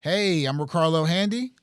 Hey, I'm Ricardo Handy.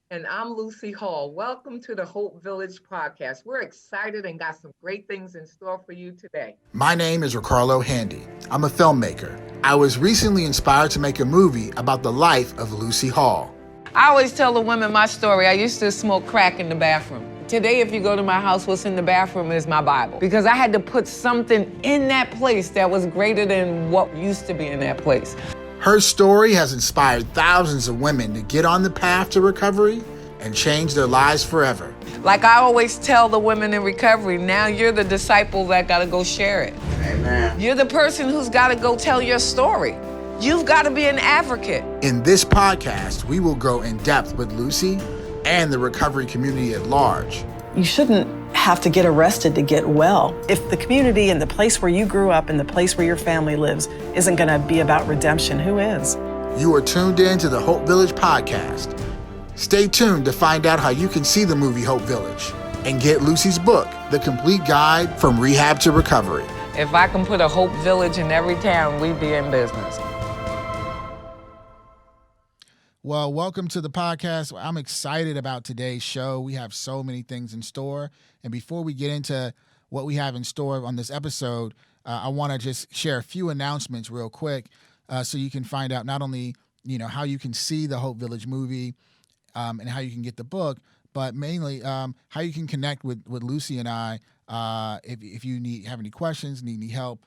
And I'm Lucy Hall. Welcome to the Hope Village podcast. We're excited and got some great things in store for you today. My name is Ricardo Handy. I'm a filmmaker. I was recently inspired to make a movie about the life of Lucy Hall. I always tell the women my story. I used to smoke crack in the bathroom. Today, if you go to my house, what's in the bathroom is my Bible. Because I had to put something in that place that was greater than what used to be in that place. Her story has inspired thousands of women to get on the path to recovery and change their lives forever. Like I always tell the women in recovery, now you're the disciple that gotta go share it. Amen. You're the person who's gotta go tell your story. You've gotta be an advocate. In this podcast, we will go in depth with Lucy and the recovery community at large. You shouldn't have to get arrested to get well. If the community and the place where you grew up and the place where your family lives isn't going to be about redemption, who is? You are tuned in to the Hope Village podcast. Stay tuned to find out how you can see the movie Hope Village and get Lucy's book, The Complete Guide from Rehab to Recovery. If I can put a Hope Village in every town, we'd be in business. Well, welcome to the podcast. I'm excited about today's show. We have so many things in store. And before we get into what we have in store on this episode, I want to just share a few announcements real quick so you can find out not only, how you can see the Hope Village movie and how you can get the book, but mainly how you can connect with Lucy and I if you have any questions, need any help.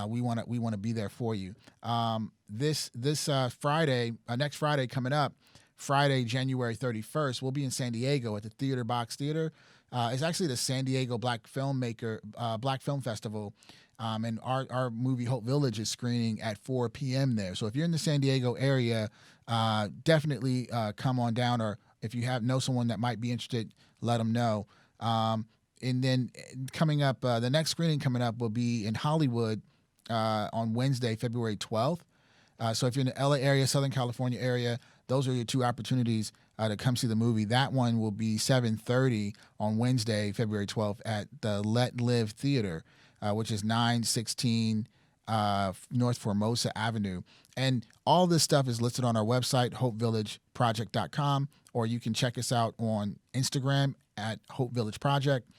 We want to be there for you. This Friday, next Friday coming up, Friday, January 31st, we'll be in San Diego at the Theater Box Theater. It's actually the San Diego Black Film Festival. And our movie Hope Village is screening at 4 p.m. there. So if you're in the San Diego area, definitely come on down. Or if you know someone that might be interested, let them know. And then coming up, the next screening coming up will be in Hollywood on Wednesday, February 12th. So if you're in the LA area, Southern California area, those are your two opportunities to come see the movie. That one will be 7:30 on Wednesday, February 12th at the Let Live Theater, which is 916 North Formosa Avenue. And all this stuff is listed on our website, hopevillageproject.com, or you can check us out on Instagram at Hope Village Project.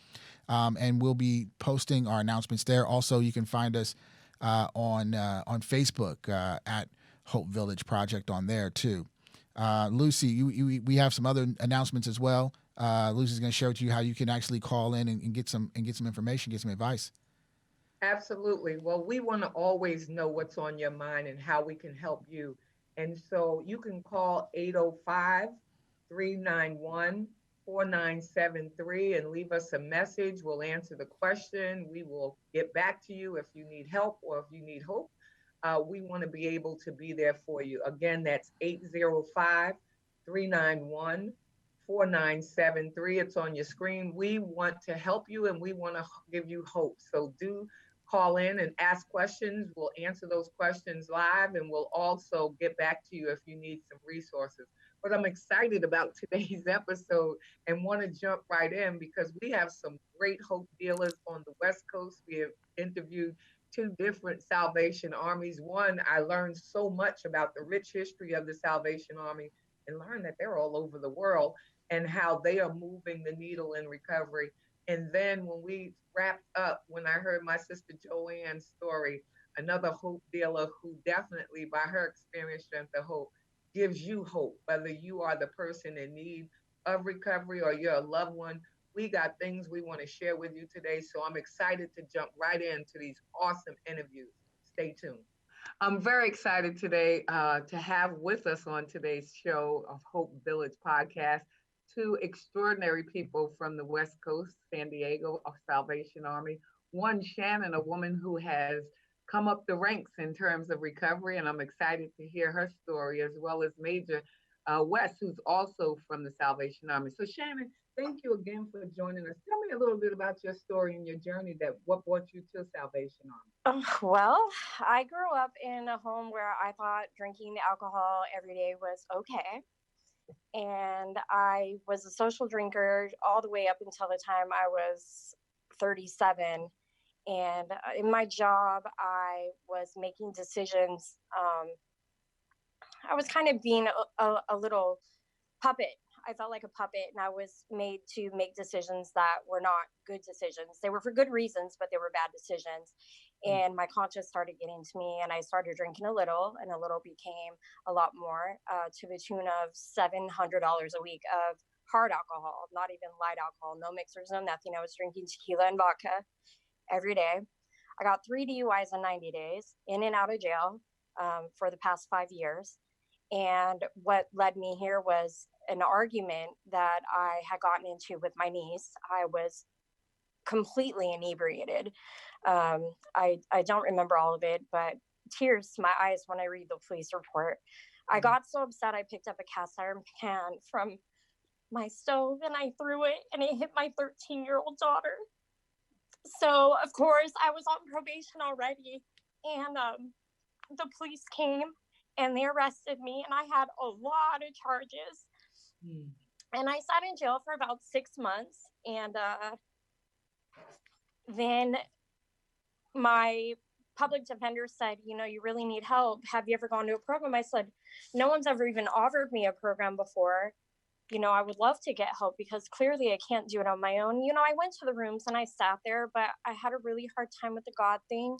And we'll be posting our announcements there. Also, you can find us on Facebook at Hope Village Project on there too. Lucy, we have some other announcements as well. Lucy's going to share with you how you can actually call in and get some information, get some advice. Absolutely. Well, we want to always know what's on your mind and how we can help you. And so you can call 805-391-4973 and leave us a message. We'll answer the question. We will get back to you if you need help or if you need hope. We want to be able to be there for you. Again, that's 805-391-4973. It's on your screen. We want to help you and we want to give you hope. So do call in and ask questions. We'll answer those questions live and we'll also get back to you if you need some resources. But I'm excited about today's episode and want to jump right in because we have some great hope dealers on the West Coast. We have interviewed two different Salvation Armies. One, I learned so much about the rich history of the Salvation Army and learned that they're all over the world and how they are moving the needle in recovery. And then when we wrapped up, when I heard my sister Joanne's story, another hope dealer who definitely, by her experience, strength, and hope, gives you hope, whether you are the person in need of recovery or you're a loved one. We got things we want to share with you today. So I'm excited to jump right into these awesome interviews. Stay tuned. I'm very excited today to have with us on today's show of Hope Village podcast two extraordinary people from the West Coast, San Diego, of Salvation Army. One, Shannon, a woman who has come up the ranks in terms of recovery, and I'm excited to hear her story, as well as Major West, who's also from the Salvation Army. So, Shannon, thank you again for joining us. Tell me a little bit about your story and your journey, that what brought you to Salvation Army. Well, I grew up in a home where I thought drinking alcohol every day was okay. And I was a social drinker all the way up until the time I was 37. And in my job, I was making decisions I was kind of being a little puppet. I felt like a puppet, and I was made to make decisions that were not good decisions. They were for good reasons, but they were bad decisions. And my conscience started getting to me, and I started drinking a little, and a little became a lot more, to the tune of $700 a week of hard alcohol, not even light alcohol, no mixers, no nothing. I was drinking tequila and vodka every day. I got 3 DUIs in 90 days, in and out of jail, for the past 5 years. And what led me here was an argument that I had gotten into with my niece. I was completely inebriated. I don't remember all of it, but tears to my eyes when I read the police report. I got so upset I picked up a cast iron pan from my stove and I threw it, and it hit my 13-year-old daughter. So of course I was on probation already, and the police came and they arrested me, and I had a lot of charges. And I sat in jail for about 6 months, and then my public defender said, you really need help. Have you ever gone to a program? I said, no one's ever even offered me a program before. I would love to get help because clearly I can't do it on my own. I went to the rooms and I sat there, but I had a really hard time with the God thing,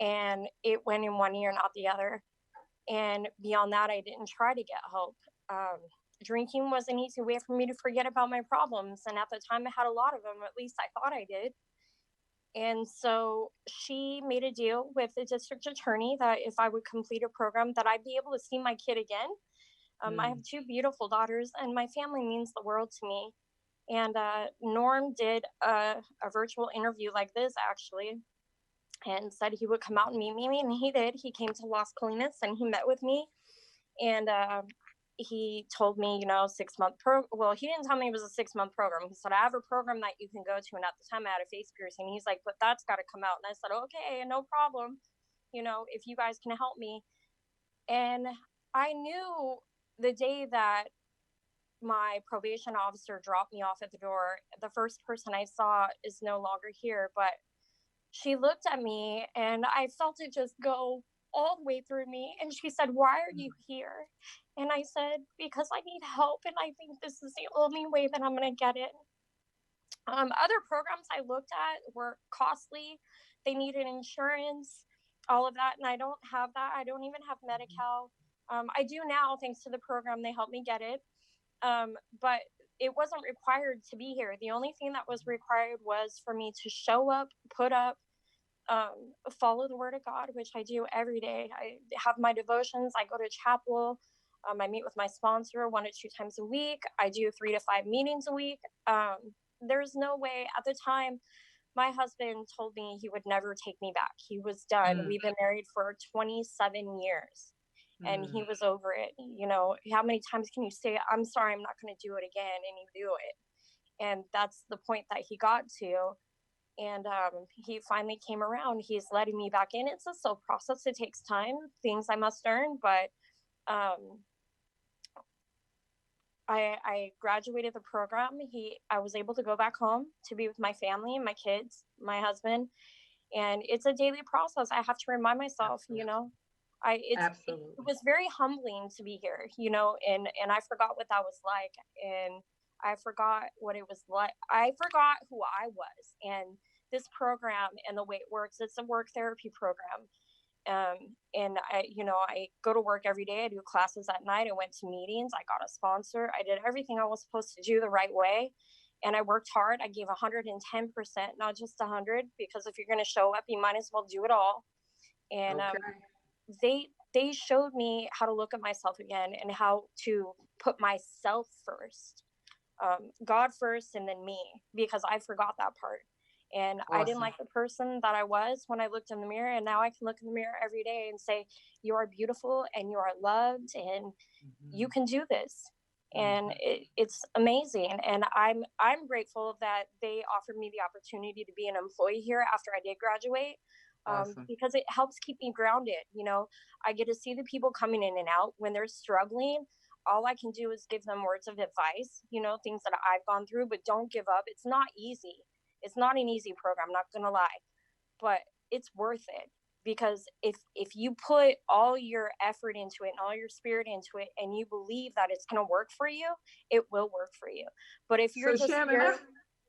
and it went in one ear and out the other. And beyond that, I didn't try to get help. Drinking was an easy way for me to forget about my problems. And at the time, I had a lot of them, at least I thought I did. And so she made a deal with the district attorney that if I would complete a program, that I'd be able to see my kid again. I have 2 beautiful daughters, and my family means the world to me. And Norm did a virtual interview like this, actually, and said he would come out and meet me, and he did. He came to Las Colinas and he met with me, and he told me, 6-month well, he didn't tell me it was a 6-month program. He said, I have a program that you can go to. And at the time I had a face piercing. He's like, but that's got to come out. And I said, okay, no problem. If you guys can help me. And I knew the day that my probation officer dropped me off at the door, the first person I saw is no longer here, but she looked at me and I felt it just go all the way through me. And she said, why are you here? And I said, because I need help. And I think this is the only way that I'm going to get it. Other programs I looked at were costly. They needed insurance, all of that. And I don't have that. I don't even have Medi-Cal. I do now, thanks to the program. They helped me get it. But it wasn't required to be here. The only thing that was required was for me to show up, put up, follow the word of God, which I do every day. I have my devotions. I go to chapel. I meet with my sponsor 1 to 2 times a week. I do 3 to 5 meetings a week. There's no way. At the time, my husband told me he would never take me back. He was done. We've been married for 27 years. And he was over it. How many times can you say, I'm sorry, I'm not going to do it again, and you do it? And that's the point that he got to. And he finally came around. He's letting me back in. It's a slow process. It takes time, things I must learn. But I graduated the program. I was able to go back home to be with my family, my kids, my husband. And it's a daily process. I have to remind myself, Absolutely. It was very humbling to be here, and I forgot what that was like. And I forgot what it was like. I forgot who I was. And this program and the way it works, it's a work therapy program. And I go to work every day. I do classes at night. I went to meetings. I got a sponsor. I did everything I was supposed to do the right way. And I worked hard. I gave 110%, not just 100, because if you're going to show up, you might as well do it all. And they showed me how to look at myself again and how to put myself first, God first, and then me, because I forgot that part. And awesome. I didn't like the person that I was when I looked in the mirror. And now I can look in the mirror every day and say, you are beautiful and you are loved and you can do this. And it's amazing. And I'm grateful that they offered me the opportunity to be an employee here after I did graduate. Awesome. Because it helps keep me grounded. I get to see the people coming in and out when they're struggling. All I can do is give them words of advice, things that I've gone through, but don't give up. It's not easy. It's not an easy program, I'm not going to lie, but it's worth it. because if you put all your effort into it and all your spirit into it and you believe that it's going to work for you, it will work for you. But if you're So just Shannon, here,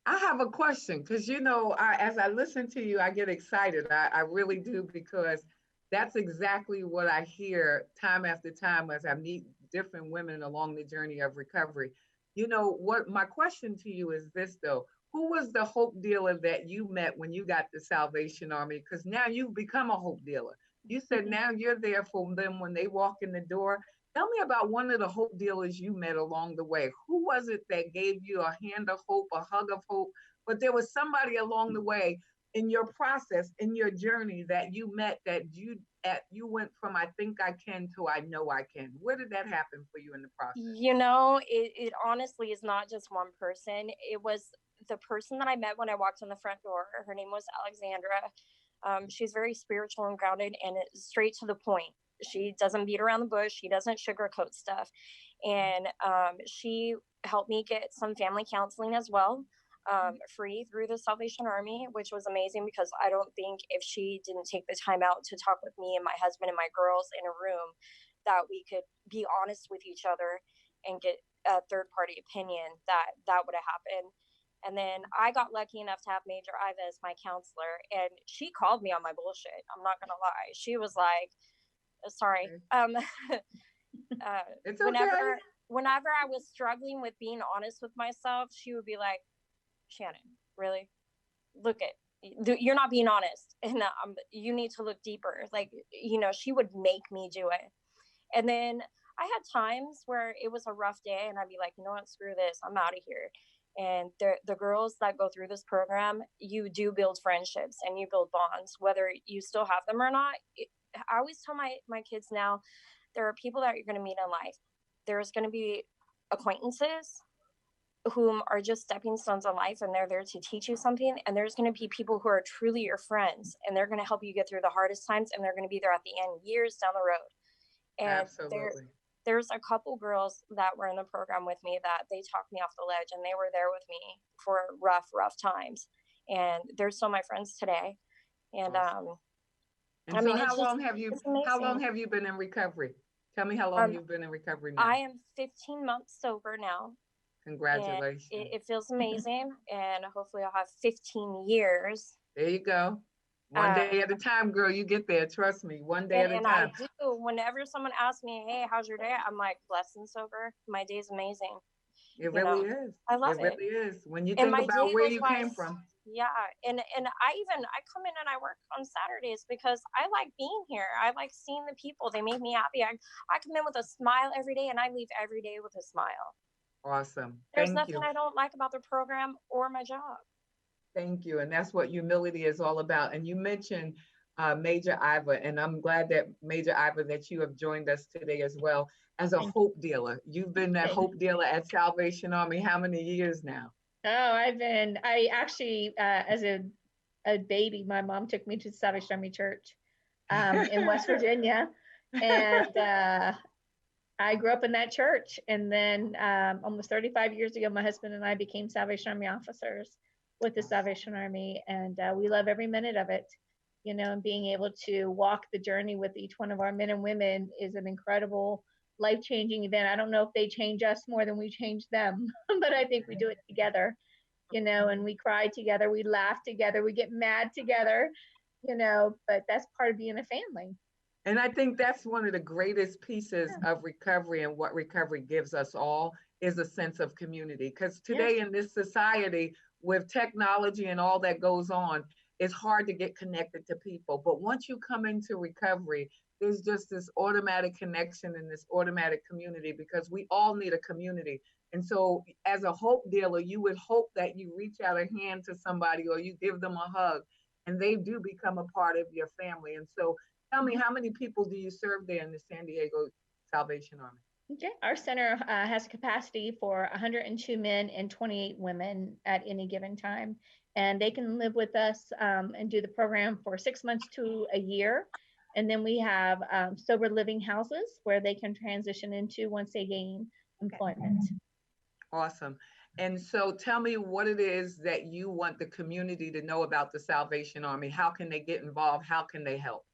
I have a question because as I listen to you, I get excited. I really do, because that's exactly what I hear time after time as I meet different women along the journey of recovery. What my question to you is this though. Who was the hope dealer that you met when you got the Salvation Army? Because now you've become a hope dealer. You said now you're there for them when they walk in the door. Tell me about one of the hope dealers you met along the way. Who was it that gave you a hand of hope, a hug of hope? But there was somebody along the way in your process, in your journey that you met, that you went from I think I can to I know I can. Where did that happen for you in the process? it honestly is not just one person. It was the person that I met when I walked in the front door. Her name was Alexandra. She's very spiritual and grounded and straight to the point. She doesn't beat around the bush. She doesn't sugarcoat stuff. And she helped me get some family counseling as well, free through the Salvation Army, which was amazing because I don't think if she didn't take the time out to talk with me and my husband and my girls in a room, that we could be honest with each other and get a third party opinion, that would have happened. And then I got lucky enough to have Major Iva as my counselor, and she called me on my bullshit. I'm not gonna lie. She was like, "Sorry." It's okay. Whenever I was struggling with being honest with myself, she would be like, "Shannon, really? Look at you're not being honest, and you need to look deeper." Like, she would make me do it. And then I had times where it was a rough day, and I'd be like, "You know what? Screw this. I'm out of here." And the girls that go through this program, you do build friendships and you build bonds, whether you still have them or not. I always tell my kids now, there are people that you're going to meet in life. There's going to be acquaintances whom are just stepping stones in life, and they're there to teach you something. And there's going to be people who are truly your friends, and they're going to help you get through the hardest times, and they're going to be there at the end, years down the road. And Absolutely. there's a couple girls that were in the program with me that they talked me off the ledge, and they were there with me for rough times, and they're still my friends today. And Awesome. And I so mean, it's how long amazing. have you been in recovery? Tell me how long um you've been in recovery I now. am 15 months sober now, and Congratulations. it feels amazing, and hopefully I'll have 15 years. There you go. One um day at a time, girl. You get there. Trust me. One day at a and I time. do. Whenever someone asks me, "Hey, how's your day?" I'm like, "Blessed and sober. My day's amazing." It you really know is. I love It it. really is. When you And think my about day where goes you by. came from. Yeah. And I come in and I work on Saturdays because I like being here. I like seeing the people. They make me happy. I come in with a smile every day, and I leave every day with a smile. Awesome. There's Thank nothing you. I don't like about the program or my job. Thank you. And that's what humility is all about. And you mentioned Major Iva, and I'm glad that Major Iva that you have joined us today as well as a Thank hope dealer. You've been that you. hope dealer at Salvation Army how many years now? Oh, I actually, as a baby, my mom took me to the Salvation Army Church in West Virginia. And I grew up in that church. And then almost 35 years ago, my husband and I became Salvation Army officers with the Salvation Army. And we love every minute of it. And being able to walk the journey with each one of our men and women is an incredible life-changing event. I don't know if they change us more than we change them, but I think we do it together, and we cry together, we laugh together, we get mad together, but that's part of being a family. And I think that's one of the greatest pieces of recovery, and what recovery gives us all is a sense of community. Because today in this society, with technology and all that goes on, it's hard to get connected to people. But once you come into recovery, there's just this automatic connection and this automatic community, because we all need a community. And so, as a hope dealer, you would hope that you reach out a hand to somebody or you give them a hug, and they do become a part of your family. And so, tell me, how many people do you serve there in the San Diego Salvation Army? Okay. Our center has capacity for 102 men and 28 women at any given time. And they can live with us and do the program for 6 months to a year. And then we have sober living houses where they can transition into once they gain employment. Awesome. And so tell me what it is that you want the community to know about the Salvation Army. How can they get involved? How can they help?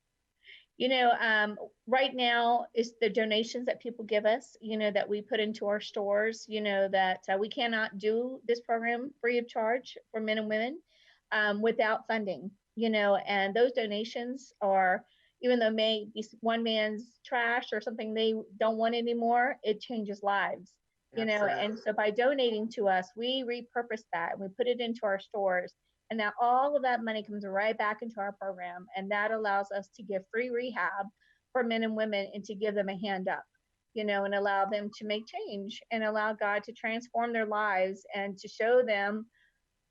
Right now is the donations that people give us, that we put into our stores, that we cannot do this program free of charge for men and women without funding, and those donations are, even though may be one man's trash or something they don't want anymore, it changes lives, Absolutely. and so by donating to us, we repurpose that and we put it into our stores. And now all of that money comes right back into our program. And that allows us to give free rehab for men and women and to give them a hand up, and allow them to make change and allow God to transform their lives and to show them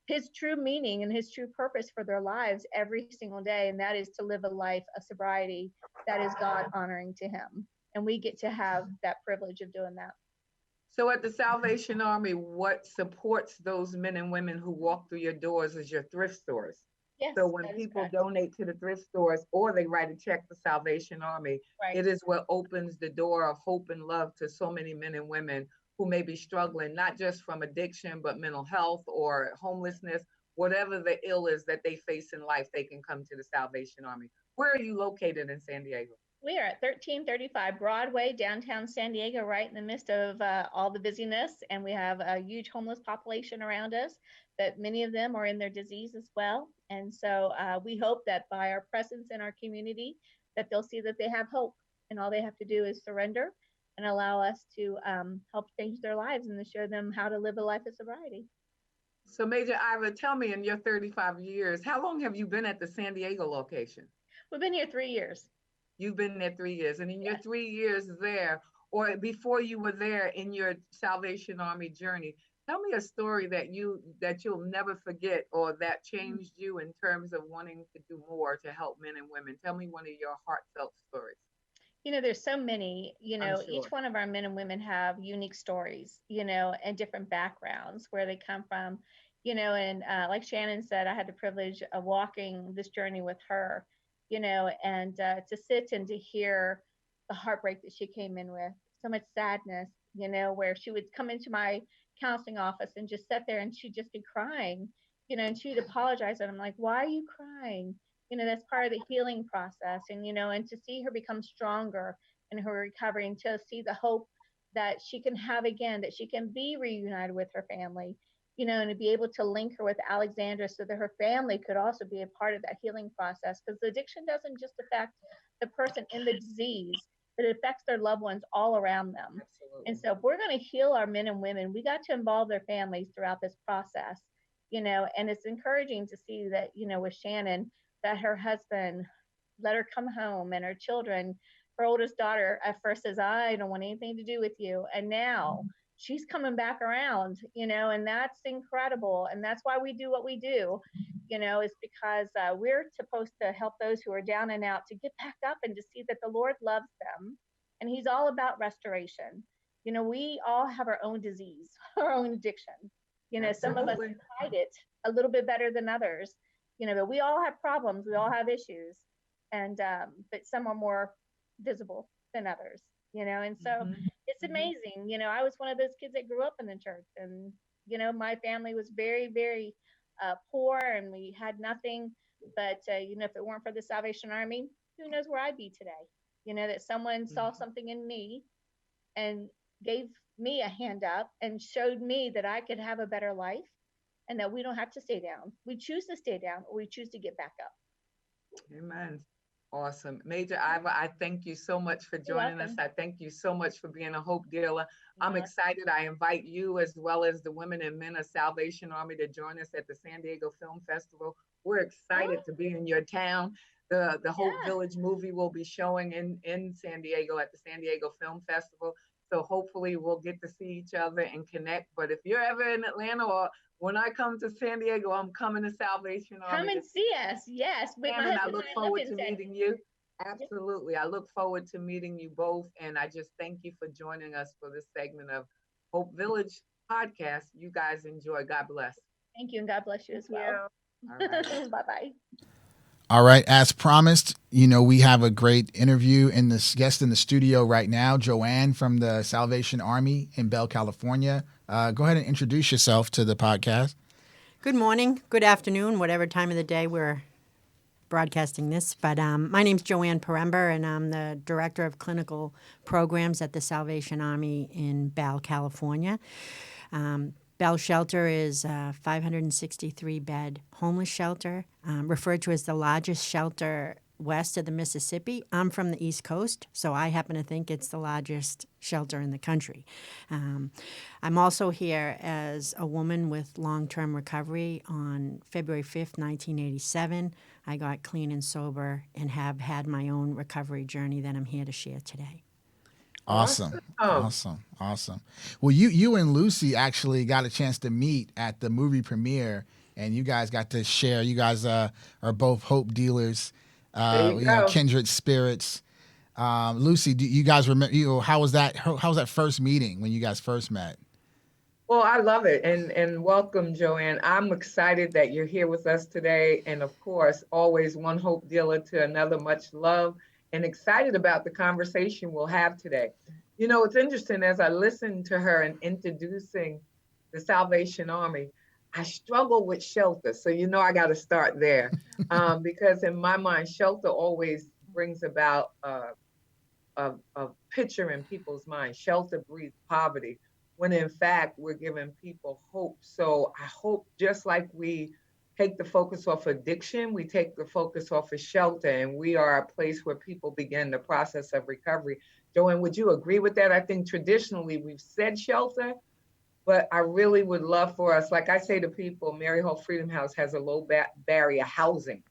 his true meaning and his true purpose for their lives every single day. And that is to live a life of sobriety that is God honoring to him. And we get to have that privilege of doing that. So at the Salvation Army, what supports those men and women who walk through your doors is your thrift stores. Yes, So when that is people correct. donate to the thrift stores or they write a check for Salvation Army, Right. it is what opens the door of hope and love to so many men and women who may be struggling, not just from addiction, but mental health or homelessness, whatever the ill is that they face in life, they can come to the Salvation Army. Where are you located in San Diego? We are at 1335 Broadway, downtown San Diego, right in the midst of all the busyness. And we have a huge homeless population around us, but many of them are in their disease as well. And so we hope that by our presence in our community, that they'll see that they have hope. And all they have to do is surrender and allow us to help change their lives and to show them how to live a life of sobriety. So Major Ira, tell me, in your 35 years, how long have you been at the San Diego location? We've been here 3 years. You've been there 3 years. And in your Yes. 3 years there, or before you were there in your Salvation Army journey, tell me a story that you'll never forget or that changed you in terms of wanting to do more to help men and women. Tell me one of your heartfelt stories. There's so many, I'm each sure. one of our men and women have unique stories, and different backgrounds where they come from, and like Shannon said, I had the privilege of walking this journey with her, and to sit and to hear the heartbreak that she came in with, so much sadness, where she would come into my counseling office and just sit there and she'd just be crying, and she'd apologize. And I'm like, why are you crying? That's part of the healing process. And to see her become stronger in her recovery and to see the hope that she can have again, that she can be reunited with her family, and to be able to link her with Alexandra so that her family could also be a part of that healing process. Because the addiction doesn't just affect the person in the disease, but it affects their loved ones all around them. Absolutely. And so if we're going to heal our men and women, we got to involve their families throughout this process, and it's encouraging to see that, with Shannon, that her husband let her come home, and her children, her oldest daughter at first says, I don't want anything to do with you. And now she's coming back around, and that's incredible. And that's why we do what we do, is because we're supposed to help those who are down and out to get back up and to see that the Lord loves them. And he's all about restoration. We all have our own disease, our own addiction. Some of us hide it a little bit better than others. But we all have problems, we all have issues, and but some are more visible than others, and so it's amazing. I was one of those kids that grew up in the church, and my family was very, very poor, and we had nothing. But if it weren't for the Salvation Army, who knows where I'd be today? That someone saw something in me and gave me a hand up and showed me that I could have a better life, and that we don't have to stay down. We choose to stay down, or we choose to get back up. Amen. Awesome. Major Ivor, I thank you so much for joining us. I thank you so much for being a hope dealer. I'm excited. I invite you, as well as the women and men of Salvation Army, to join us at the San Diego Film Festival. We're excited to be in your town. The Hope Village movie will be showing in San Diego at the San Diego Film Festival. So hopefully we'll get to see each other and connect. But if you're ever in Atlanta, or when I come to San Diego, I'm coming to Salvation Army. Come and see us. Yes. And I look forward to meeting you. Absolutely. I look forward to meeting you both. And I just thank you for joining us for this segment of Hope Village podcast. You guys enjoy. God bless. Thank you. And God bless you as well. All right. Bye-bye. All right, as promised, we have a great interview in this guest in the studio right now, Joanne from the Salvation Army in Bell, California. Go ahead and introduce yourself to the podcast. Good morning, good afternoon, whatever time of the day we're broadcasting this, but my name's Joanne Parember, and I'm the Director of Clinical Programs at the Salvation Army in Bell, California. Bell Shelter is a 563-bed homeless shelter, referred to as the largest shelter west of the Mississippi. I'm from the East Coast, so I happen to think it's the largest shelter in the country. I'm also here as a woman with long-term recovery. On February 5th, 1987, I got clean and sober and have had my own recovery journey that I'm here to share today. Awesome. Awesome. Well, you and Lucy actually got a chance to meet at the movie premiere, and you guys got to share. You guys are both hope dealers, kindred spirits. Lucy, do you guys remember? How was that? How was that first meeting when you guys first met? Well, I love it, and welcome, Joanne. I'm excited that you're here with us today, and of course, always one hope dealer to another. Much love, and excited about the conversation we'll have today. You know, it's interesting as I listened to her in introducing the Salvation Army, I struggle with shelter. So, I got to start there because in my mind, shelter always brings about a picture in people's mind. Shelter breeds poverty, when in fact, we're giving people hope. So I hope just like we take the focus off addiction, we take the focus off of shelter, and we are a place where people begin the process of recovery. Joanne, would you agree with that? I think traditionally we've said shelter, but I really would love for us, like I say to people, Mary Hall Freedom House has a low barrier housing,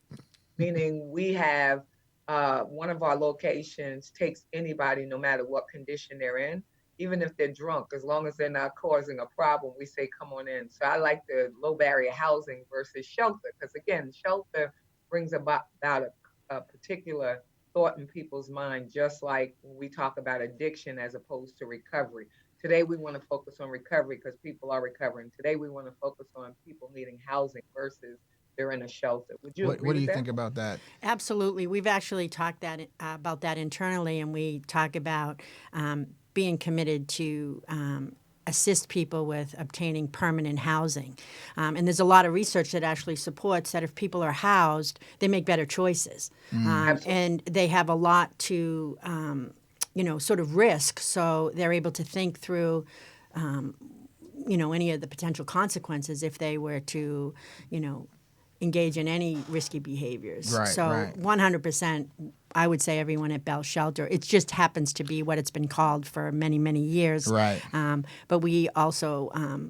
meaning we have one of our locations takes anybody, no matter what condition they're in, even if they're drunk, as long as they're not causing a problem, we say, come on in. So I like the low barrier housing versus shelter, because again, shelter brings about a particular thought in people's mind, just like when we talk about addiction as opposed to recovery. Today, we want to focus on recovery because people are recovering. Today, we want to focus on people needing housing versus they're in a shelter. Would you agree What do you with that? think about that? Absolutely. We've actually talked about that internally, and we talk about being committed to assist people with obtaining permanent housing. And there's a lot of research that actually supports that if people are housed, they make better choices. And they have a lot to, sort of risk. So they're able to think through, any of the potential consequences if they were to, engage in any risky behaviors. Right, so right. 100%, I would say everyone at Bell Shelter. It just happens to be what it's been called for many, many years. Right. But we also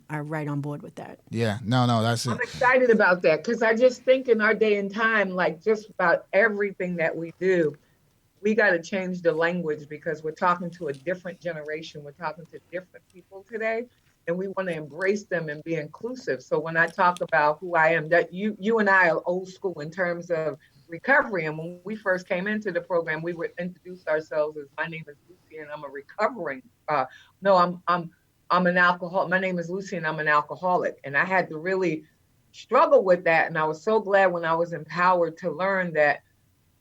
are right on board with that. Yeah. No, that's it. I'm excited about that because I just think in our day and time, like just about everything that we do, we got to change the language because we're talking to a different generation. We're talking to different people today, and we want to embrace them and be inclusive. So when I talk about who I am, that you and I are old school in terms of recovery. And when we first came into the program, we would introduce ourselves as, my name is Lucy and I'm a recovering. I'm an alcoholic. My name is Lucy and I'm an alcoholic. And I had to really struggle with that. And I was so glad when I was empowered to learn that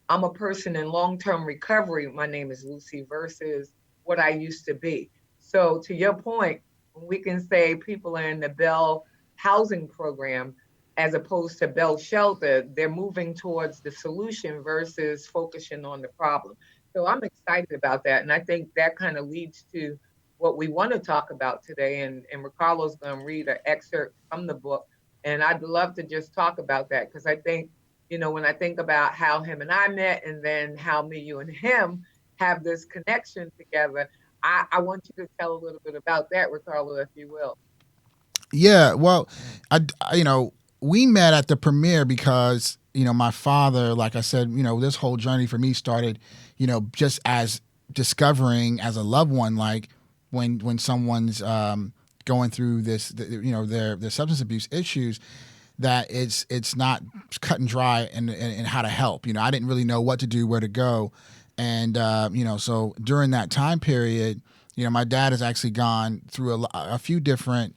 I'm a person in long-term recovery. My name is Lucy versus what I used to be. So to your point, we can say people are in the Bell housing program as opposed to Bell shelter, they're moving towards the solution versus focusing on the problem. So I'm excited about that. And I think that kind of leads to what we want to talk about today. And Ricardo's going to read an excerpt from the book. And I'd love to just talk about that because I think, when I think about how him and I met and then how me, you, and him have this connection together, I want you to tell a little bit about that, Ricardo, if you will. Yeah, well, we met at the premiere because, my father, like I said, this whole journey for me started, just as discovering as a loved one, like when someone's going through this, their substance abuse issues, that it's not cut and dry and how to help. I didn't really know what to do, where to go. And, so during that time period, my dad has actually gone through a few different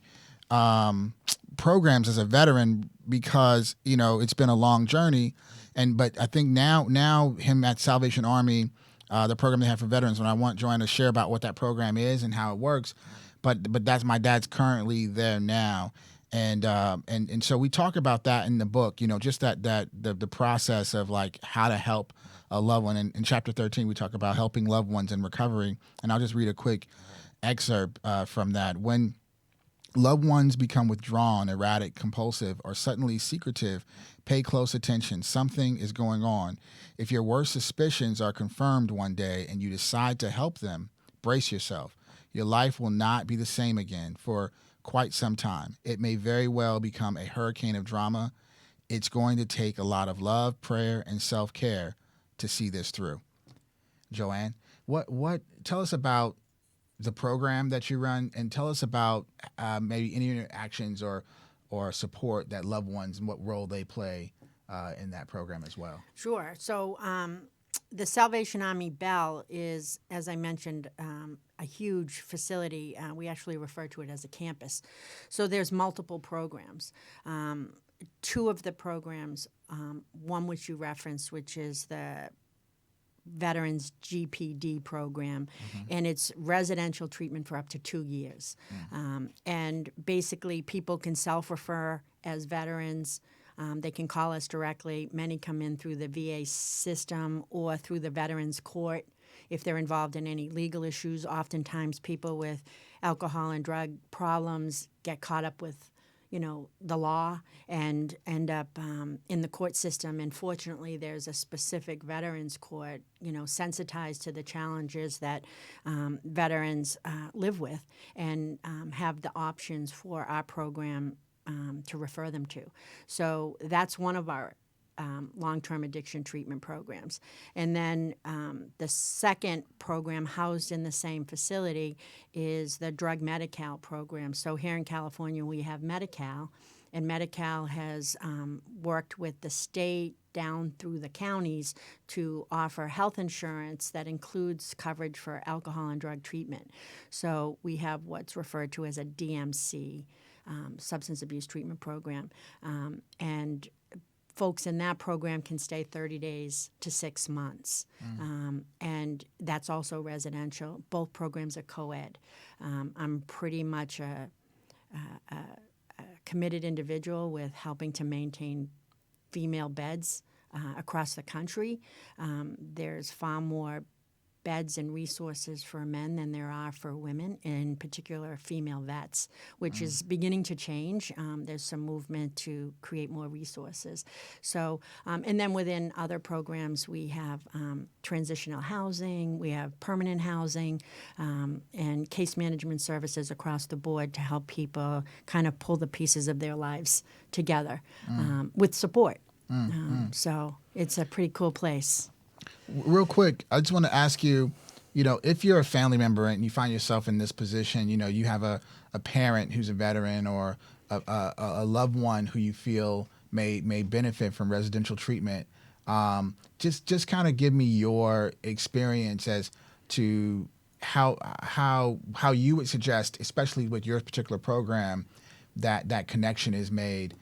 programs as a veteran because, it's been a long journey. But I think now him at Salvation Army, the program they have for veterans, and I want Joanne to share about what that program is and how it works. But that's my dad's currently there now. And so we talk about that in the book, just the process of like how to help a loved one. In chapter 13, we talk about helping loved ones in recovery, and I'll just read a quick excerpt from that. When loved ones become withdrawn, erratic, compulsive, or suddenly secretive, pay close attention. Something is going on. If your worst suspicions are confirmed one day and you decide to help them, brace yourself. Your life will not be the same again for quite some time. It may very well become a hurricane of drama. It's going to take a lot of love, prayer, and self-care to see this through. Joanne, what tell us about the program that you run, and tell us about maybe any interactions or support that loved ones and what role they play in that program as well. Sure. So the Salvation Army Bell is, as I mentioned, a huge facility. We actually refer to it as a campus. So there's multiple programs. Two of the programs, one which you referenced, which is the Veterans GPD program, and it's residential treatment for up to 2 years. And basically, people can self-refer as veterans. They can call us directly. Many come in through the VA system or through the Veterans Court if they're involved in any legal issues. Oftentimes, people with alcohol and drug problems get caught up with the law and end up in the court system. And fortunately, there's a specific veterans court, sensitized to the challenges that veterans live with, and have the options for our program to refer them to. So that's one of our long-term addiction treatment programs. And then the second program housed in the same facility is the Drug Medi-Cal program. So here in California, we have Medi-Cal, and Medi-Cal has worked with the state down through the counties to offer health insurance that includes coverage for alcohol and drug treatment. So we have what's referred to as a DMC, substance abuse treatment program, and folks in that program can stay 30 days to 6 months, and that's also residential. Both programs are co-ed. I'm pretty much a committed individual with helping to maintain female beds across the country. There's far more beds and resources for men than there are for women, in particular female vets, which is beginning to change. There's some movement to create more resources. So, and then within other programs, we have transitional housing, we have permanent housing, and case management services across the board to help people kind of pull the pieces of their lives together with support. So it's a pretty cool place. Real quick, I just want to ask you, if you're a family member and you find yourself in this position, you have a parent who's a veteran or a loved one who you feel may benefit from residential treatment, just kind of give me your experience as to how you would suggest, especially with your particular program, that connection is made.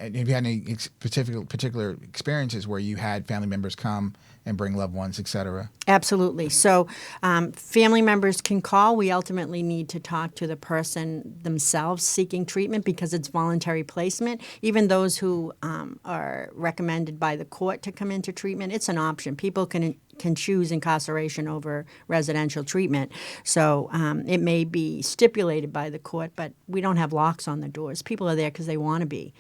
And have you had any particular experiences where you had family members come and bring loved ones, et cetera? Absolutely. So family members can call. We ultimately need to talk to the person themselves seeking treatment because it's voluntary placement. Even those who are recommended by the court to come into treatment, it's an option. People can choose incarceration over residential treatment. So it may be stipulated by the court, but we don't have locks on the doors. People are there because they want to be.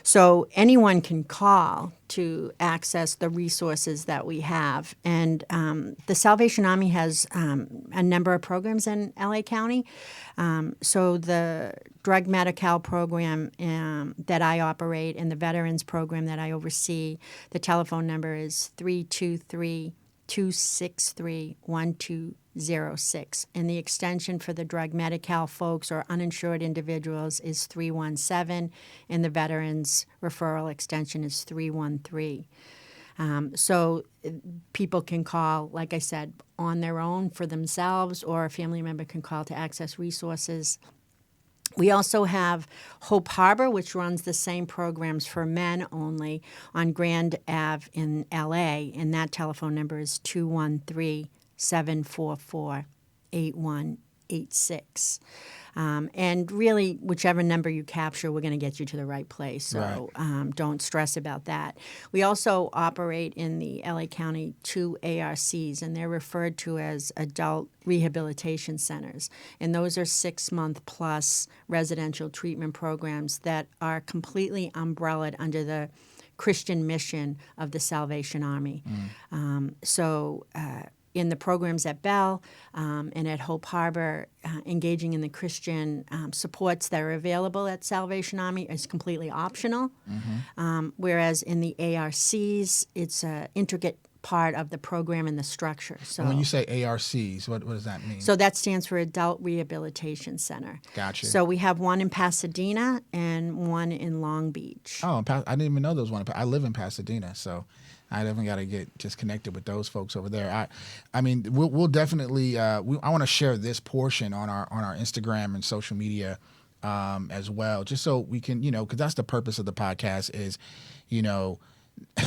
So anyone can call to access the resources that we have. And the Salvation Army has a number of programs in LA County. So the Drug Medi-Cal program that I operate and the Veterans program that I oversee, the telephone number is 323-263-1206. And the extension for the Drug Medi-Cal folks or uninsured individuals is 317, and the Veterans referral extension is 313. So people can call, like I said, on their own for themselves, or a family member can call to access resources. We also have Hope Harbor, which runs the same programs for men only on Grand Ave in LA, and that telephone number is 213-744-8186. And really, whichever number you capture, we're going to get you to the right place. So don't stress about that. We also operate in the LA County 2 ARCs, and they're referred to as adult rehabilitation centers. And those are 6-month plus residential treatment programs that are completely umbrellaed under the Christian mission of the Salvation Army. In the programs at Bell and at Hope Harbor, engaging in the Christian supports that are available at Salvation Army is completely optional, whereas in the ARCs, it's an intricate part of the program and the structure. So And when you say ARCs, what does that mean? so that stands for Adult Rehabilitation Center. Gotcha. So we have one in Pasadena and one in Long Beach. Oh, I didn't even know there was one. I live in Pasadena, so I definitely got to get just connected with those folks over there. I mean, we'll definitely. I want to share this portion on our Instagram and social media as well, just so we can, because that's the purpose of the podcast is,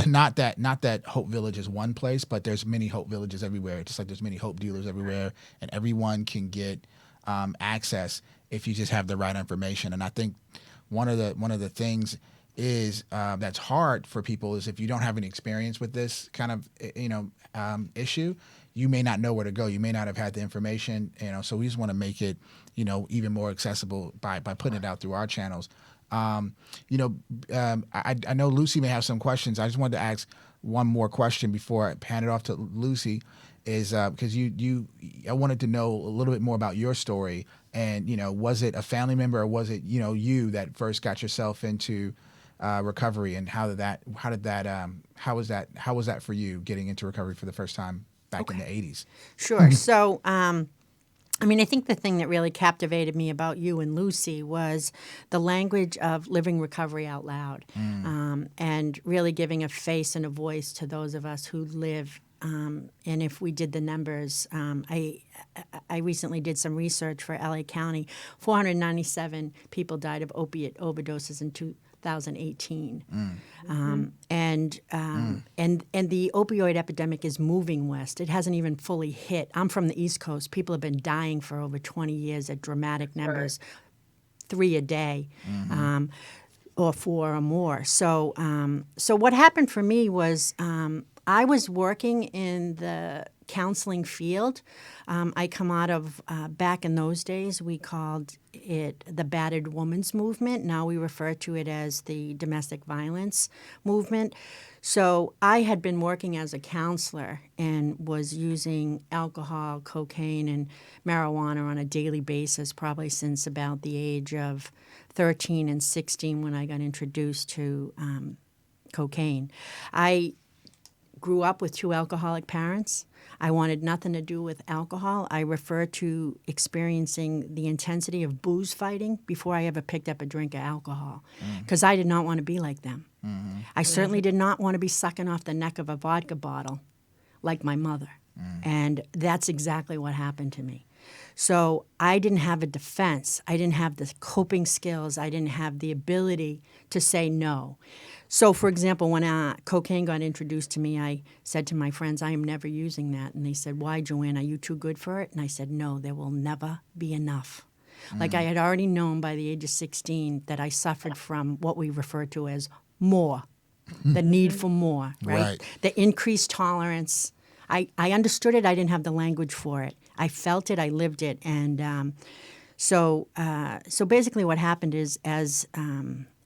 not that Hope Village is one place, but there's many Hope Villages everywhere, just like there's many Hope dealers everywhere, and everyone can get access if you just have the right information. And I think one of the things is that's hard for people is if you don't have any experience with this kind of issue, you may not know where to go. You may not have had the information, so we just want to make it even more accessible by putting it out through our channels. I know Lucy may have some questions. I just wanted to ask one more question before I hand it off to Lucy, is because I wanted to know a little bit more about your story, and was it a family member or was it you that first got yourself into recovery, and how was that for you getting into recovery for the first time back in the 80s? Sure. So, I think the thing that really captivated me about you and Lucy was the language of living recovery out loud, and really giving a face and a voice to those of us who live. And if we did the numbers, I recently did some research for LA County. 497 people died of opiate overdoses in 2018. And the opioid epidemic is moving west. It hasn't even fully hit. I'm from the East Coast. People have been dying for over 20 years at dramatic numbers, 3 a day. Or 4 or more. So what happened for me was I was working in the counseling field. I come out of, back in those days, we called it the battered woman's movement. Now we refer to it as the domestic violence movement. So I had been working as a counselor and was using alcohol, cocaine, and marijuana on a daily basis, probably since about the age of 13 and 16 when I got introduced to cocaine. I grew up with 2 alcoholic parents. I wanted nothing to do with alcohol. I refer to experiencing the intensity of booze fighting before I ever picked up a drink of alcohol, because I did not want to be like them. I certainly did not want to be sucking off the neck of a vodka bottle like my mother. And that's exactly what happened to me. So I didn't have a defense. I didn't have the coping skills. I didn't have the ability to say no. So, for example, when cocaine got introduced to me, I said to my friends, I am never using that. And they said, why, Joanne? Are you too good for it? And I said, no, there will never be enough. Like I had already known by the age of 16 that I suffered from what we refer to as more, the need for more, right? The increased tolerance. I understood it. I didn't have the language for it. I felt it. I lived it. And so basically what happened is as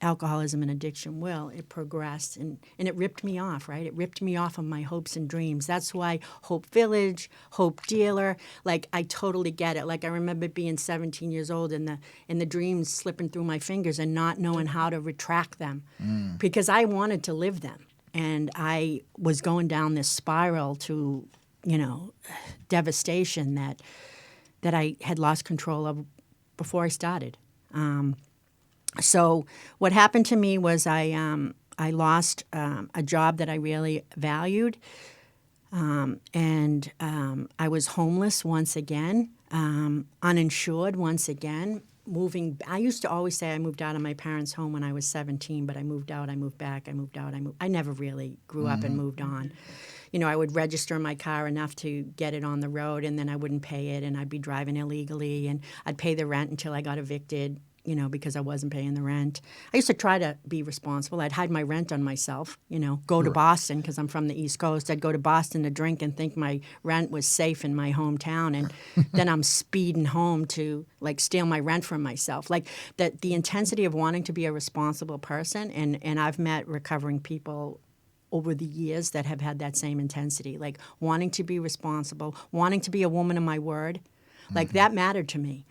alcoholism and addiction it progressed and it ripped me off, right? It ripped me off of my hopes and dreams. That's why Hope Village, Hope Dealer, like I totally get it. Like I remember being 17 years old and the dreams slipping through my fingers and not knowing how to retract them because I wanted to live them. And I was going down this spiral to, devastation that I had lost control of before I started. So what happened to me was I lost a job that I really valued, and I was homeless once again, uninsured once again. I used to always say I moved out of my parents' home when I was 17, but I moved out, I moved back, I moved out, I never really grew up and moved on. I would register my car enough to get it on the road, and then I wouldn't pay it, and I'd be driving illegally, and I'd pay the rent until I got evicted, because I wasn't paying the rent. I used to try to be responsible. I'd hide my rent on myself, go to Boston because I'm from the East Coast. I'd go to Boston to drink and think my rent was safe in my hometown, and then I'm speeding home to steal my rent from myself. The intensity of wanting to be a responsible person, and I've met recovering people over the years that have had that same intensity, wanting to be responsible, wanting to be a woman of my word. That mattered to me.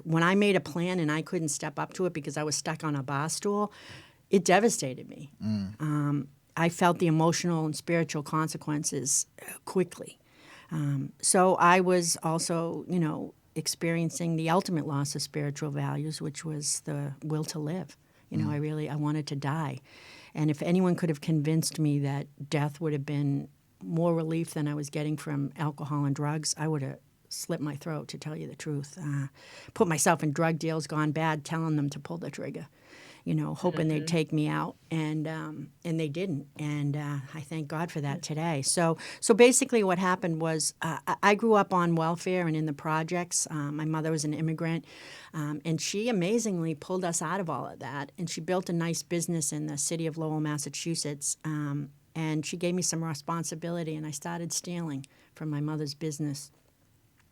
When I made a plan and I couldn't step up to it because I was stuck on a bar stool, it devastated me. I felt the emotional and spiritual consequences quickly. So I was also, experiencing the ultimate loss of spiritual values, which was the will to live. I wanted to die. And if anyone could have convinced me that death would have been more relief than I was getting from alcohol and drugs, I would have slit my throat, to tell you the truth. Put myself in drug deals gone bad, telling them to pull the trigger, hoping they'd take me out, and they didn't. And I thank God for that today. So basically, what happened was I grew up on welfare and in the projects. My mother was an immigrant, and she amazingly pulled us out of all of that. And she built a nice business in the city of Lowell, Massachusetts. And she gave me some responsibility, and I started stealing from my mother's business.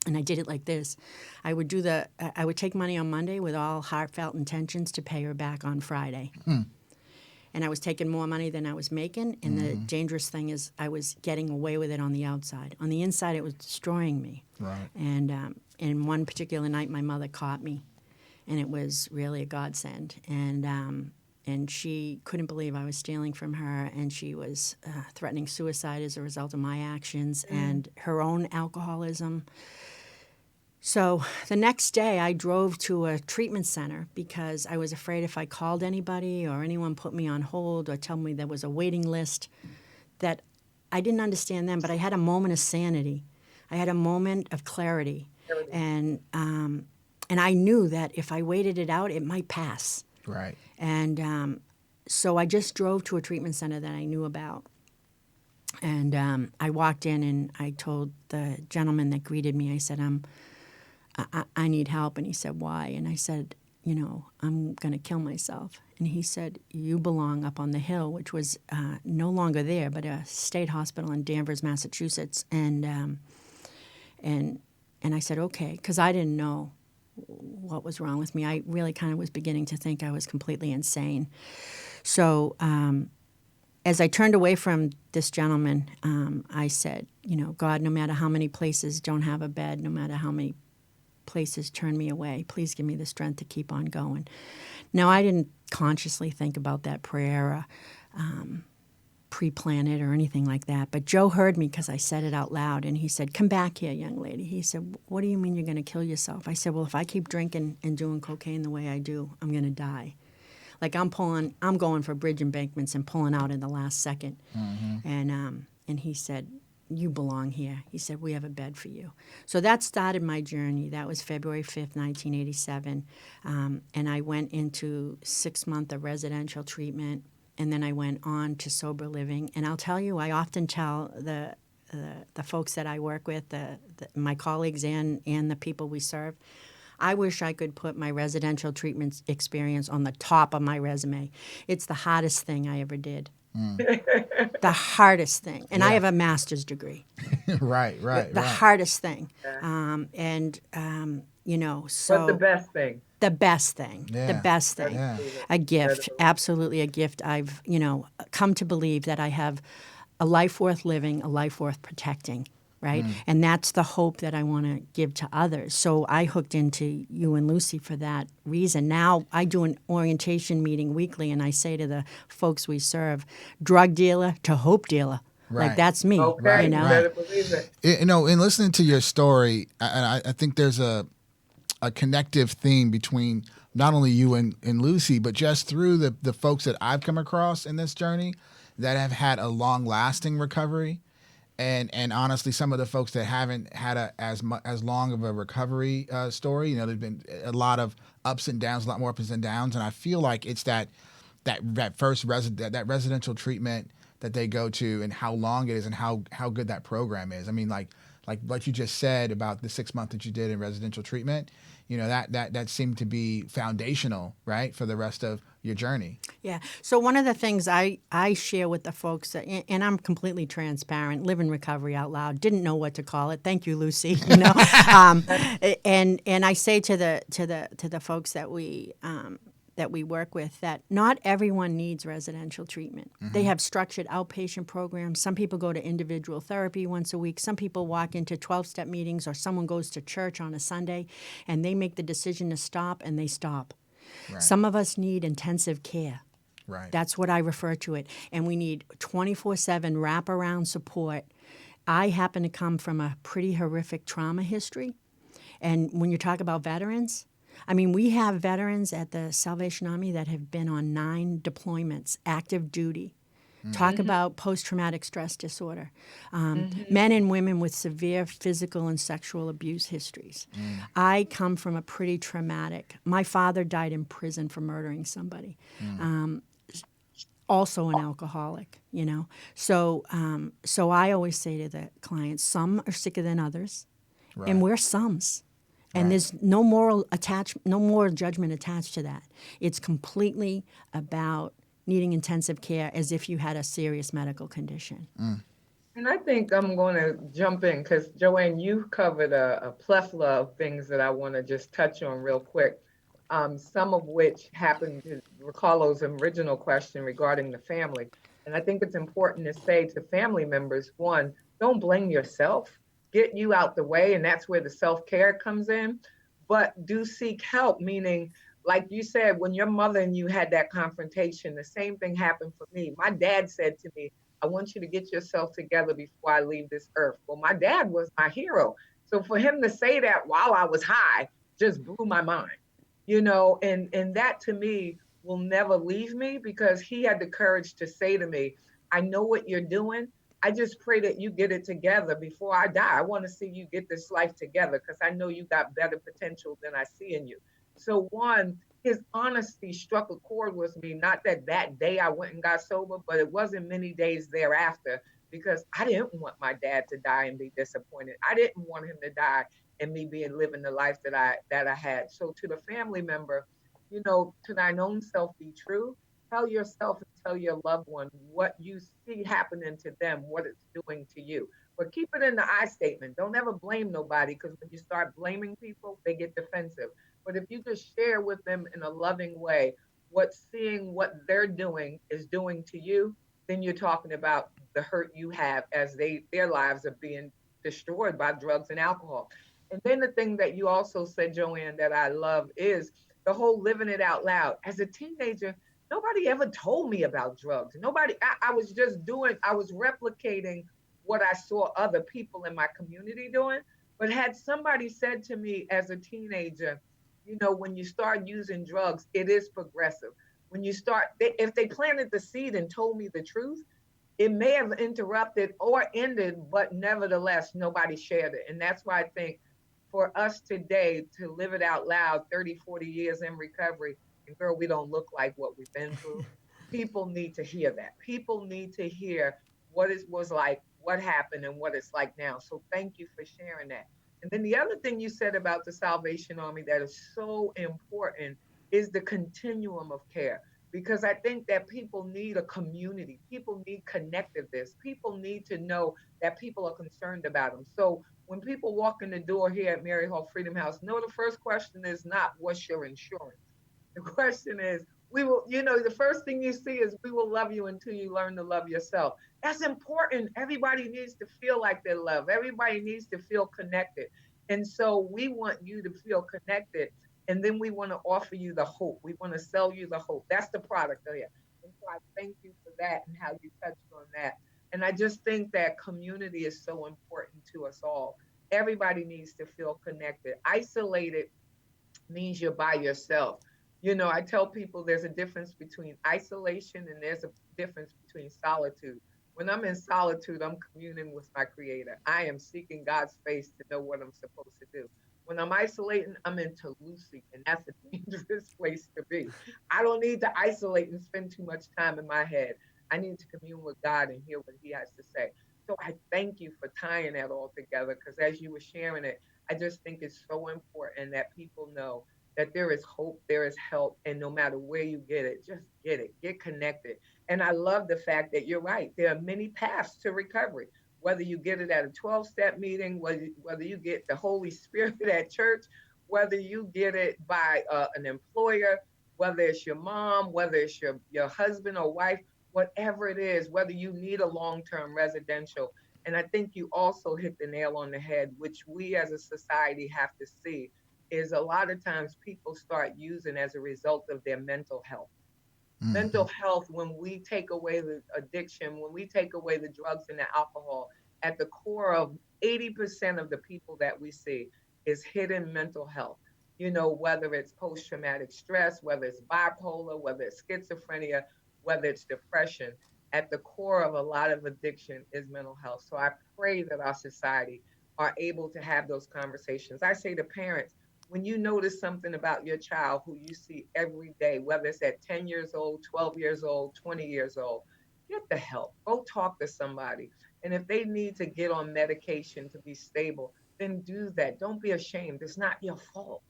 And I did it like this. I would take money on Monday with all heartfelt intentions to pay her back on Friday. And I was taking more money than I was making. And the dangerous thing is I was getting away with it on the outside. On the inside, it was destroying me. Right. And one particular night, my mother caught me. And it was really a godsend. And she couldn't believe I was stealing from her. And she was threatening suicide as a result of my actions and her own alcoholism. So the next day, I drove to a treatment center because I was afraid if I called anybody or anyone put me on hold or tell me there was a waiting list, that I didn't understand them, but I had a moment of sanity. I had a moment of clarity. And I knew that if I waited it out, it might pass. Right. And so I just drove to a treatment center that I knew about. And I walked in and I told the gentleman that greeted me, I said, I need help. And he said, why? And I said, I'm going to kill myself. And he said, you belong up on the hill, which was no longer there, but a state hospital in Danvers, Massachusetts. And I said, okay, because I didn't know what was wrong with me. I really kind of was beginning to think I was completely insane. So as I turned away from this gentleman, I said, God, no matter how many places don't have a bed, no matter how many places turn me away, please give me the strength to keep on going. Now, I didn't consciously think about that prayer or pre-plan it or anything like that, but Joe heard me because I said it out loud, and he said, come back here, young lady. He said, what do you mean you're going to kill yourself? I said, well, if I keep drinking and doing cocaine the way I do, I'm going to die. I'm going for bridge embankments and pulling out in the last second. And he said, you belong here. He said, we have a bed for you. So that started my journey. That was February 5th, 1987. And I went into 6 months of residential treatment, and then I went on to sober living. And I'll tell you, I often tell the folks that I work with, my colleagues and the people we serve, I wish I could put my residential treatment experience on the top of my resume. It's the hardest thing I ever did. The hardest thing. And I have a master's degree. Right. The hardest thing. So. But the best thing. The best thing. Yeah. The best thing. Yeah. A gift. Absolutely a gift. I've, come to believe that I have a life worth living, a life worth protecting. Right? And that's the hope that I want to give to others. So I hooked into you and Lucy for that reason. Now I do an orientation meeting weekly, and I say to the folks we serve, drug dealer to hope dealer. Right. That's me. Okay, You you know? better believe it. In listening to your story, I think there's a connective theme between not only you and Lucy, but just through the folks that I've come across in this journey that have had a long-lasting recovery. And honestly, some of the folks that haven't had as long of a recovery story, there's been a lot of ups and downs, a lot more ups and downs, and I feel like it's that first residential treatment that they go to and how long it is and how good that program is. I mean, like what you just said about the 6 months that you did in residential treatment, you know, that seemed to be foundational, right, for the rest of your journey. Yeah. So one of the things I share with the folks, and I'm completely transparent, live in recovery out loud, didn't know what to call it. Thank you, Lucy. You know, and I say to the folks that we work with that not everyone needs residential treatment. They have structured outpatient programs. Some people go to individual therapy once a week. Some people walk into 12-step meetings, or someone goes to church on a Sunday, and they make the decision to stop, and they stop. Right. Some of us need intensive care. Right. That's what I refer to it. And we need 24/7 wraparound support. I happen to come from a pretty horrific trauma history. And when you talk about veterans, I mean, we have veterans at the Salvation Army that have been on 9 deployments, active duty. Talk about post-traumatic stress disorder. Men and women with severe physical and sexual abuse histories. I come from a pretty traumatic. My father died in prison for murdering somebody. Also an alcoholic, you know. So I always say to the clients, some are sicker than others, and we're somes. And there's no moral no more judgment attached to that. It's completely about needing intensive care as if you had a serious medical condition. And I think I'm going to jump in because, Joanne, you covered a plethora of things that I want to just touch on real quick. Some of which happened to Carlo's original question regarding the family. And I think it's important to say to family members, one, don't blame yourself. Get you out the way, and that's where the self-care comes in. But do seek help, meaning, like you said, when your mother and you had that confrontation, the same thing happened for me. My dad said to me, I want you to get yourself together before I leave this earth. Well, my dad was my hero. So for him to say that while I was high just blew my mind, you know, and that to me will never leave me because he had the courage to say to me, I know what you're doing. I just pray that you get it together before I die. I want to see you get this life together because I know you got better potential than I see in you. So one, his honesty struck a chord with me. Not that day I went and got sober, but it wasn't many days thereafter because I didn't want my dad to die and be disappointed. I didn't want him to die and me being living the life that I had. So to the family member, you know, to thine own self be true. Tell yourself and tell your loved one what you see happening to them, what it's doing to you. But keep it in the I statement. Don't ever blame nobody because when you start blaming people, they get defensive. But if you just share with them in a loving way what seeing what they're doing is doing to you, then you're talking about the hurt you have as their lives are being destroyed by drugs and alcohol. And then the thing that you also said, Joanne, that I love is the whole living it out loud. As a teenager, nobody ever told me about drugs. I was just I was replicating what I saw other people in my community doing. But had somebody said to me as a teenager, you know, when you start using drugs, it is progressive. When you start, if they planted the seed and told me the truth, it may have interrupted or ended, but nevertheless, nobody shared it. And that's why I think for us today to live it out loud, 30, 40 years in recovery, and girl, we don't look like what we've been through. People need to hear that. People need to hear what it was like, what happened, and what it's like now. So thank you for sharing that. And then the other thing you said about the Salvation Army that is so important is the continuum of care. Because I think that people need a community. People need connectiveness. People need to know that people are concerned about them. So when people walk in the door here at Mary Hall Freedom House, no, the first question is not what's your insurance. The question is, we will, you know, the first thing you see is we will love you until you learn to love yourself. That's important. Everybody needs to feel like they're loved. Everybody needs to feel connected. And so we want you to feel connected. And then we want to offer you the hope. We want to sell you the hope. That's the product there. And so I thank you for that and how you touched on that. And I just think that community is so important to us all. Everybody needs to feel connected. Isolated means you're by yourself. You know, I tell people there's a difference between isolation and there's a difference between solitude. When I'm in solitude, I'm communing with my creator. I am seeking God's face to know what I'm supposed to do. When I'm isolating, I'm into Lucy, and that's a dangerous place to be. I don't need to isolate and spend too much time in my head. I need to commune with God and hear what he has to say. So I thank you for tying that all together, because as you were sharing it, I just think it's so important that people know that there is hope, there is help, and no matter where you get it, get connected. And I love the fact that you're right. There are many paths to recovery. Whether you get it at a 12-step meeting, whether you get the Holy Spirit at church, whether you get it by an employer, whether it's your mom, whether it's your husband or wife, whatever it is, whether you need a long-term residential. And I think you also hit the nail on the head, which we as a society have to see, is a lot of times people start using as a result of their mental health. Hmm. Mental health, when we take away the addiction, when we take away the drugs and the alcohol, at the core of 80% of the people that we see is hidden mental health. Whether it's post traumatic stress, whether it's bipolar, whether it's schizophrenia, whether it's depression, at the core of a lot of addiction is mental health. So I pray that our society are able to have those conversations. I say to parents, when you notice something about your child who you see every day, whether it's at 10 years old, 12 years old, 20 years old, get the help. Go talk to somebody. And if they need to get on medication to be stable, then do that. Don't be ashamed. It's not your fault.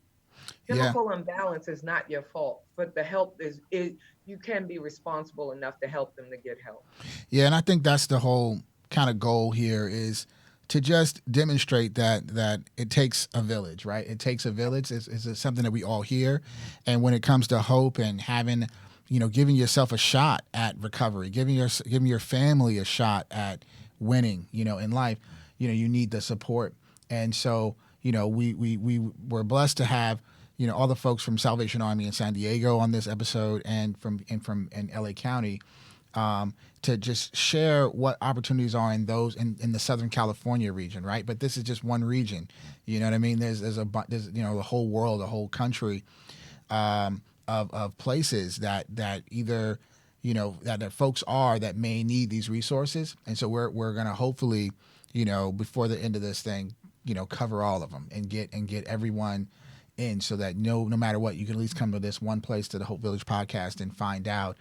Yeah. Chemical imbalance is not your fault, but the help you can be responsible enough to help them to get help. Yeah, and I think that's the whole kind of goal here is to just demonstrate that it takes a village, right? It takes a village. It's something that we all hear, and when it comes to hope and having, giving yourself a shot at recovery, giving your family a shot at winning, in life, you need the support, and so we were blessed to have all the folks from Salvation Army in San Diego on this episode and from LA County, to just share what opportunities are in the Southern California region, right? But this is just one region. You know what I mean? There's the whole world, the whole country, of places that either that folks are that may need these resources, and so we're gonna hopefully before the end of this thing cover all of them and get everyone in, so that no matter what, you can at least come to this one place, to the Hope Village podcast, and find out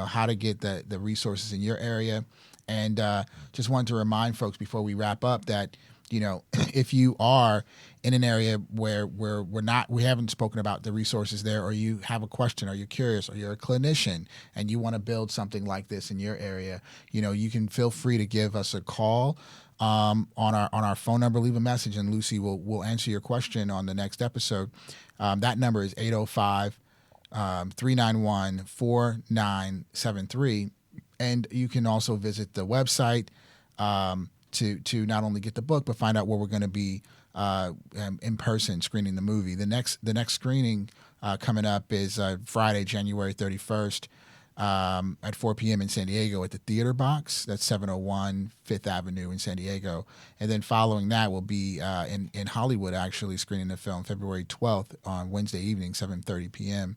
how to get the resources in your area. And just wanted to remind folks before we wrap up that if you are in an area where we haven't spoken about the resources there, or you have a question, or you're curious, or you're a clinician and you want to build something like this in your area, you can feel free to give us a call on our phone number. Leave a message, and Lucy will answer your question on the next episode. That number is 805 391 4973. And you can also visit the website to not only get the book, but find out where we're going to be in person screening the movie. The next screening coming up is Friday, January 31st. At 4 p.m. in San Diego at the Theater Box. That's 701 Fifth Avenue in San Diego. And then following that, we'll be in Hollywood, actually screening the film February 12th on Wednesday evening, 7:30 p.m.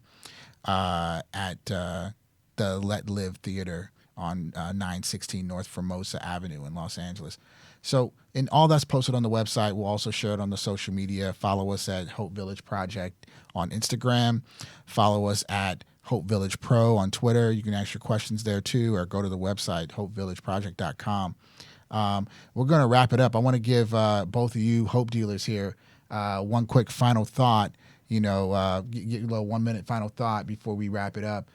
At the Let Live Theater on 916 North Formosa Avenue in Los Angeles. So, and all that's posted on the website. We'll also share it on the social media. Follow us at Hope Village Project on Instagram. Follow us at Hope Village Pro on Twitter. You can ask your questions there too, or go to the website, hopevillageproject.com. We're going to wrap it up. I want to give both of you Hope Dealers here one quick final thought, get a little 1 minute final thought before we wrap it up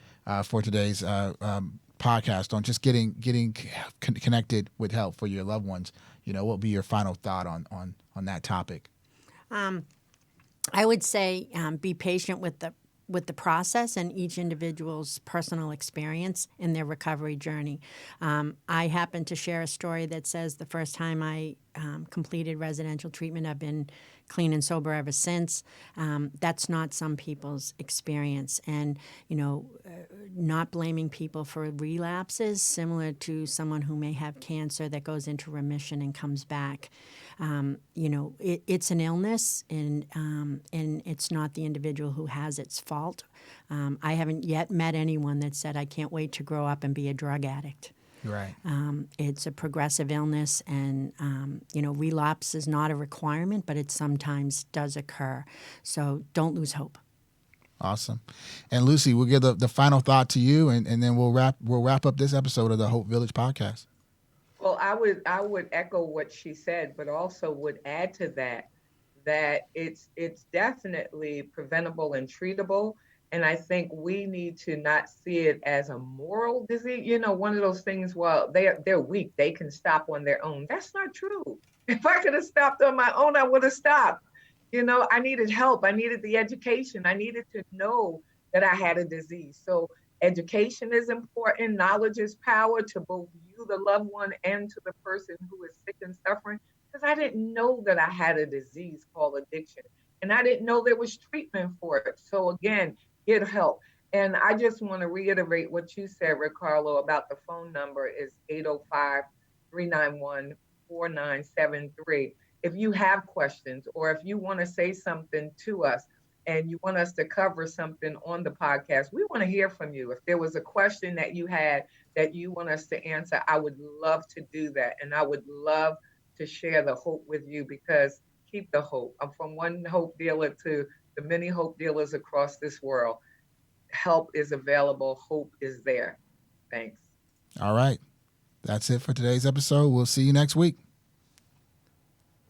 for today's podcast on just getting connected with help for your loved ones. What will be your final thought on that topic? I would say be patient with the process and each individual's personal experience in their recovery journey. I happen to share a story that says the first time I completed residential treatment, I've been clean and sober ever since. That's not some people's experience. And, not blaming people for relapses, similar to someone who may have cancer that goes into remission and comes back. It's an illness, and it's not the individual who has its fault. I haven't yet met anyone that said, I can't wait to grow up and be a drug addict. Right. It's a progressive illness, and, relapse is not a requirement, but it sometimes does occur. So don't lose hope. Awesome. And Lucy, we'll give the final thought to you, and then we'll wrap up this episode of the Hope Village podcast. Well, I would echo what she said, but also would add to that it's definitely preventable and treatable. And I think we need to not see it as a moral disease. One of those things. Well, they're weak. They can stop on their own. That's not true. If I could have stopped on my own, I would have stopped. I needed help. I needed the education. I needed to know that I had a disease. So education is important. Knowledge is power to both you, the loved one, and to the person who is sick and suffering. Because I didn't know that I had a disease called addiction. And I didn't know there was treatment for it. So again, get help. And I just want to reiterate what you said, Ricardo, about the phone number is 805-391-4973. If you have questions or if you want to say something to us and you want us to cover something on the podcast, we want to hear from you. If there was a question that you had that you want us to answer, I would love to do that. And I would love to share the hope with you, because keep the hope. I'm from one hope dealer to the many hope dealers across this world. Help is available. Hope is there. Thanks. All right. That's it for today's episode. We'll see you next week.